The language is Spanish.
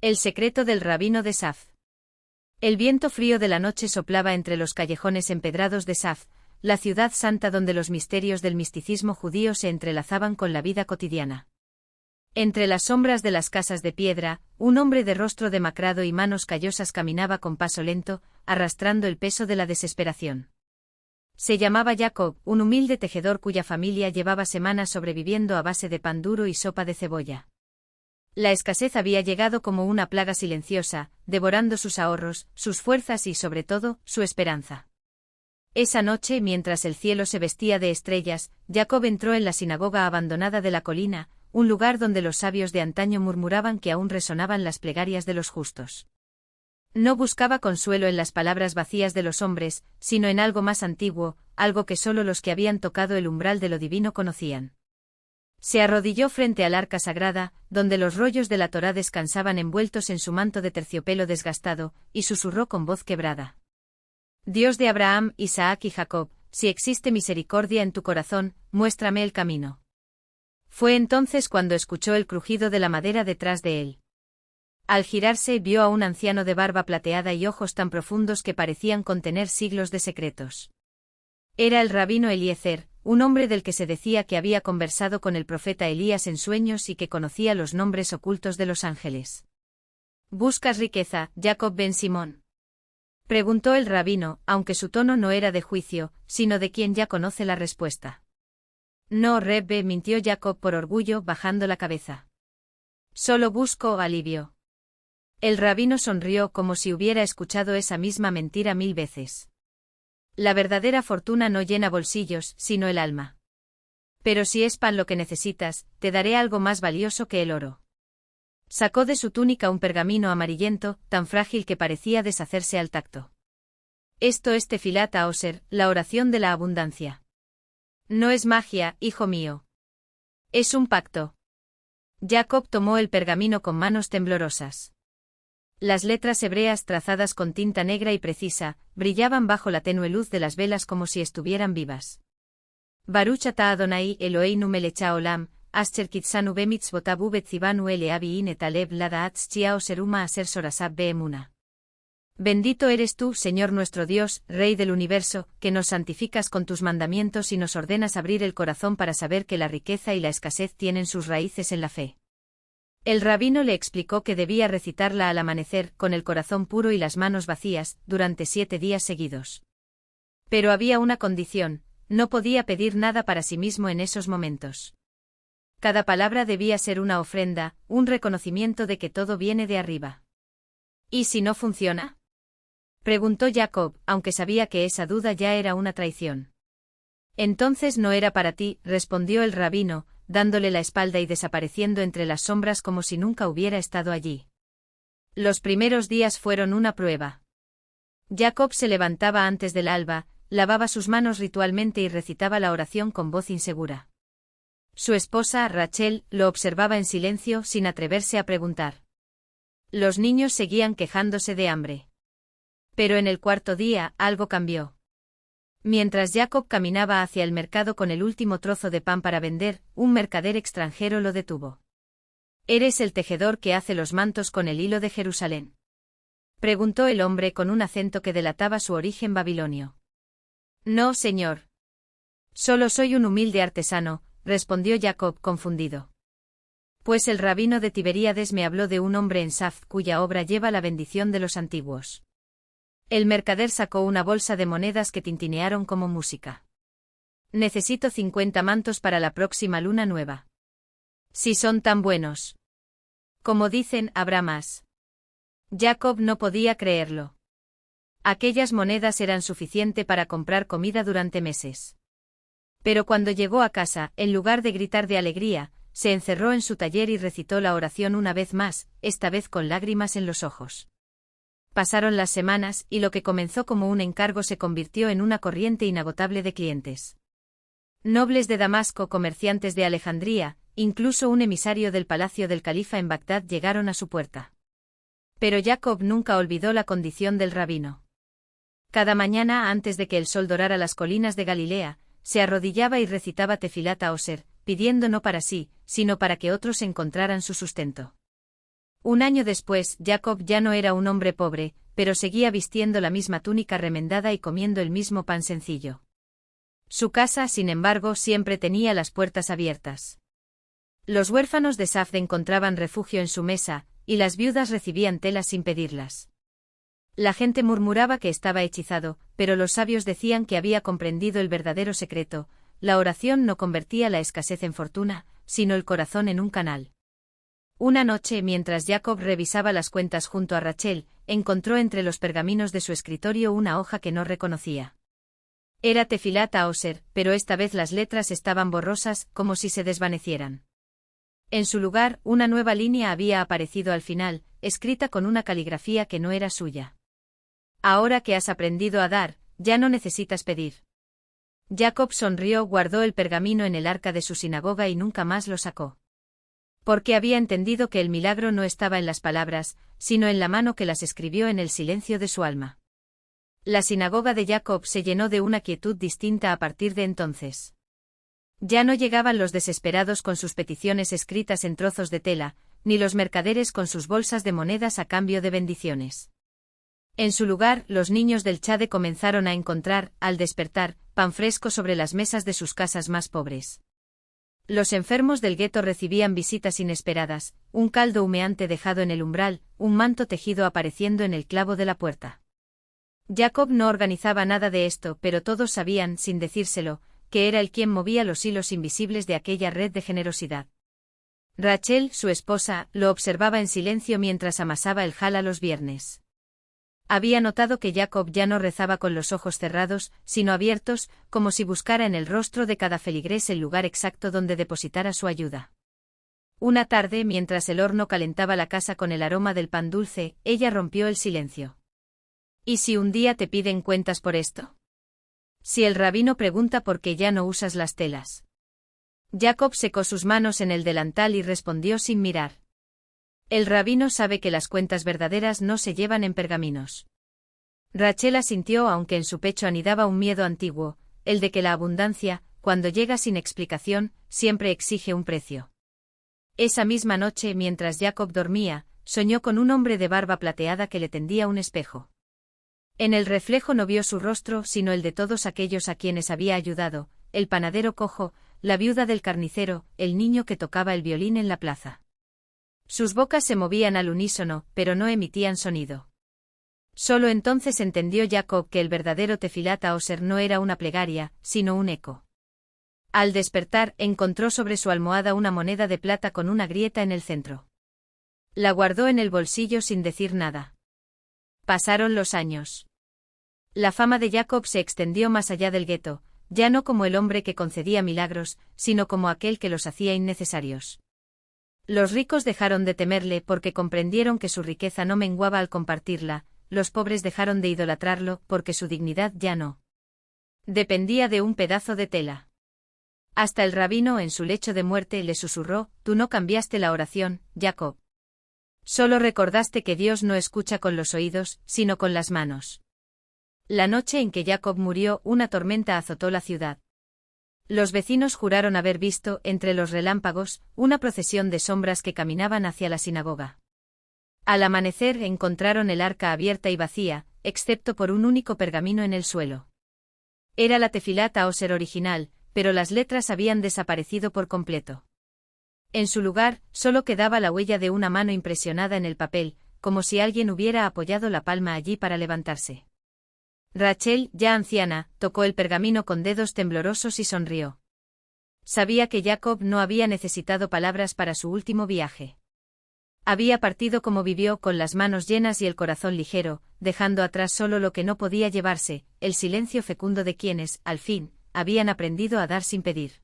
El secreto del rabino de Saf. El viento frío de la noche soplaba entre los callejones empedrados de Saf, la ciudad santa donde los misterios del misticismo judío se entrelazaban con la vida cotidiana. Entre las sombras de las casas de piedra, un hombre de rostro demacrado y manos callosas caminaba con paso lento, arrastrando el peso de la desesperación. Se llamaba Jacob, un humilde tejedor cuya familia llevaba semanas sobreviviendo a base de pan duro y sopa de cebolla. La escasez había llegado como una plaga silenciosa, devorando sus ahorros, sus fuerzas y, sobre todo, su esperanza. Esa noche, mientras el cielo se vestía de estrellas, Jacob entró en la sinagoga abandonada de la colina, un lugar donde los sabios de antaño murmuraban que aún resonaban las plegarias de los justos. No buscaba consuelo en las palabras vacías de los hombres, sino en algo más antiguo, algo que solo los que habían tocado el umbral de lo divino conocían. Se arrodilló frente al arca sagrada, donde los rollos de la Torá descansaban envueltos en su manto de terciopelo desgastado, y susurró con voz quebrada: Dios de Abraham, Isaac y Jacob, si existe misericordia en tu corazón, muéstrame el camino. Fue entonces cuando escuchó el crujido de la madera detrás de él. Al girarse vio a un anciano de barba plateada y ojos tan profundos que parecían contener siglos de secretos. Era el rabino Eliezer, un hombre del que se decía que había conversado con el profeta Elías en sueños y que conocía los nombres ocultos de los ángeles. ¿Buscas riqueza, Jacob ben Simón?, preguntó el rabino, aunque su tono no era de juicio, sino de quien ya conoce la respuesta. No, Rebbe, mintió Jacob por orgullo, bajando la cabeza. Solo busco alivio. El rabino sonrió como si hubiera escuchado esa misma mentira 1000 veces. La verdadera fortuna no llena bolsillos, sino el alma. Pero si es pan lo que necesitas, te daré algo más valioso que el oro. Sacó de su túnica un pergamino amarillento, tan frágil que parecía deshacerse al tacto. Esto es Tefilat Haoser, la oración de la abundancia. No es magia, hijo mío. Es un pacto. Jacob tomó el pergamino con manos temblorosas. Las letras hebreas trazadas con tinta negra y precisa, brillaban bajo la tenue luz de las velas como si estuvieran vivas. Baruch ata Adonai Eloheinu melech haolam, asher kitzanu bemitzvotahu betzivanu eleaviin et alev ladaatz chiao seruma aser sorasab beemuna. Bendito eres tú, Señor nuestro Dios, Rey del universo, que nos santificas con tus mandamientos y nos ordenas abrir el corazón para saber que la riqueza y la escasez tienen sus raíces en la fe. El rabino le explicó que debía recitarla al amanecer, con el corazón puro y las manos vacías, durante 7 días seguidos. Pero había una condición: no podía pedir nada para sí mismo en esos momentos. Cada palabra debía ser una ofrenda, un reconocimiento de que todo viene de arriba. ¿Y si no funciona?, preguntó Jacob, aunque sabía que esa duda ya era una traición. Entonces no era para ti, respondió el rabino, dándole la espalda y desapareciendo entre las sombras como si nunca hubiera estado allí. Los primeros días fueron una prueba. Jacob se levantaba antes del alba, lavaba sus manos ritualmente y recitaba la oración con voz insegura. Su esposa, Rachel, lo observaba en silencio, sin atreverse a preguntar. Los niños seguían quejándose de hambre. Pero en el 4.º día, algo cambió. Mientras Jacob caminaba hacia el mercado con el último trozo de pan para vender, un mercader extranjero lo detuvo. ¿Eres el tejedor que hace los mantos con el hilo de Jerusalén?, preguntó el hombre con un acento que delataba su origen babilonio. No, señor. Solo soy un humilde artesano, respondió Jacob confundido. Pues el rabino de Tiberíades me habló de un hombre en Saf cuya obra lleva la bendición de los antiguos. El mercader sacó una bolsa de monedas que tintinearon como música. Necesito 50 mantos para la próxima luna nueva. Si son tan buenos. Como dicen, habrá más. Jacob no podía creerlo. Aquellas monedas eran suficiente para comprar comida durante meses. Pero cuando llegó a casa, en lugar de gritar de alegría, se encerró en su taller y recitó la oración una vez más, esta vez con lágrimas en los ojos. Pasaron las semanas, y lo que comenzó como un encargo se convirtió en una corriente inagotable de clientes. Nobles de Damasco, comerciantes de Alejandría, incluso un emisario del palacio del califa en Bagdad llegaron a su puerta. Pero Jacob nunca olvidó la condición del rabino. Cada mañana, antes de que el sol dorara las colinas de Galilea, se arrodillaba y recitaba Tefilat Haoser, pidiendo no para sí, sino para que otros encontraran su sustento. Un año después, Jacob ya no era un hombre pobre, pero seguía vistiendo la misma túnica remendada y comiendo el mismo pan sencillo. Su casa, sin embargo, siempre tenía las puertas abiertas. Los huérfanos de Safd encontraban refugio en su mesa, y las viudas recibían telas sin pedirlas. La gente murmuraba que estaba hechizado, pero los sabios decían que había comprendido el verdadero secreto: la oración no convertía la escasez en fortuna, sino el corazón en un canal. Una noche, mientras Jacob revisaba las cuentas junto a Rachel, encontró entre los pergaminos de su escritorio una hoja que no reconocía. Era Tefilat Aoser, pero esta vez las letras estaban borrosas, como si se desvanecieran. En su lugar, una nueva línea había aparecido al final, escrita con una caligrafía que no era suya. Ahora que has aprendido a dar, ya no necesitas pedir. Jacob sonrió, guardó el pergamino en el arca de su sinagoga y nunca más lo sacó. Porque había entendido que el milagro no estaba en las palabras, sino en la mano que las escribió en el silencio de su alma. La sinagoga de Jacob se llenó de una quietud distinta a partir de entonces. Ya no llegaban los desesperados con sus peticiones escritas en trozos de tela, ni los mercaderes con sus bolsas de monedas a cambio de bendiciones. En su lugar, los niños del Chade comenzaron a encontrar, al despertar, pan fresco sobre las mesas de sus casas más pobres. Los enfermos del gueto recibían visitas inesperadas, un caldo humeante dejado en el umbral, un manto tejido apareciendo en el clavo de la puerta. Jacob no organizaba nada de esto, pero todos sabían, sin decírselo, que era él quien movía los hilos invisibles de aquella red de generosidad. Rachel, su esposa, lo observaba en silencio mientras amasaba el jalá los viernes. Había notado que Jacob ya no rezaba con los ojos cerrados, sino abiertos, como si buscara en el rostro de cada feligrés el lugar exacto donde depositara su ayuda. Una tarde, mientras el horno calentaba la casa con el aroma del pan dulce, ella rompió el silencio. ¿Y si un día te piden cuentas por esto? Si el rabino pregunta por qué ya no usas las telas. Jacob secó sus manos en el delantal y respondió sin mirar. El rabino sabe que las cuentas verdaderas no se llevan en pergaminos. Rachel asintió, aunque en su pecho anidaba un miedo antiguo, el de que la abundancia, cuando llega sin explicación, siempre exige un precio. Esa misma noche, mientras Jacob dormía, soñó con un hombre de barba plateada que le tendía un espejo. En el reflejo no vio su rostro, sino el de todos aquellos a quienes había ayudado: el panadero cojo, la viuda del carnicero, el niño que tocaba el violín en la plaza. Sus bocas se movían al unísono, pero no emitían sonido. Solo entonces entendió Jacob que el verdadero Tefilat Aoser no era una plegaria, sino un eco. Al despertar, encontró sobre su almohada una moneda de plata con una grieta en el centro. La guardó en el bolsillo sin decir nada. Pasaron los años. La fama de Jacob se extendió más allá del gueto, ya no como el hombre que concedía milagros, sino como aquel que los hacía innecesarios. Los ricos dejaron de temerle porque comprendieron que su riqueza no menguaba al compartirla, los pobres dejaron de idolatrarlo porque su dignidad ya no dependía de un pedazo de tela. Hasta el rabino en su lecho de muerte le susurró: «Tú no cambiaste la oración, Jacob. Solo recordaste que Dios no escucha con los oídos, sino con las manos». La noche en que Jacob murió, una tormenta azotó la ciudad. Los vecinos juraron haber visto, entre los relámpagos, una procesión de sombras que caminaban hacia la sinagoga. Al amanecer encontraron el arca abierta y vacía, excepto por un único pergamino en el suelo. Era la Tefilat Aoser original, pero las letras habían desaparecido por completo. En su lugar, solo quedaba la huella de una mano impresionada en el papel, como si alguien hubiera apoyado la palma allí para levantarse. Rachel, ya anciana, tocó el pergamino con dedos temblorosos y sonrió. Sabía que Jacob no había necesitado palabras para su último viaje. Había partido como vivió, con las manos llenas y el corazón ligero, dejando atrás solo lo que no podía llevarse: el silencio fecundo de quienes, al fin, habían aprendido a dar sin pedir.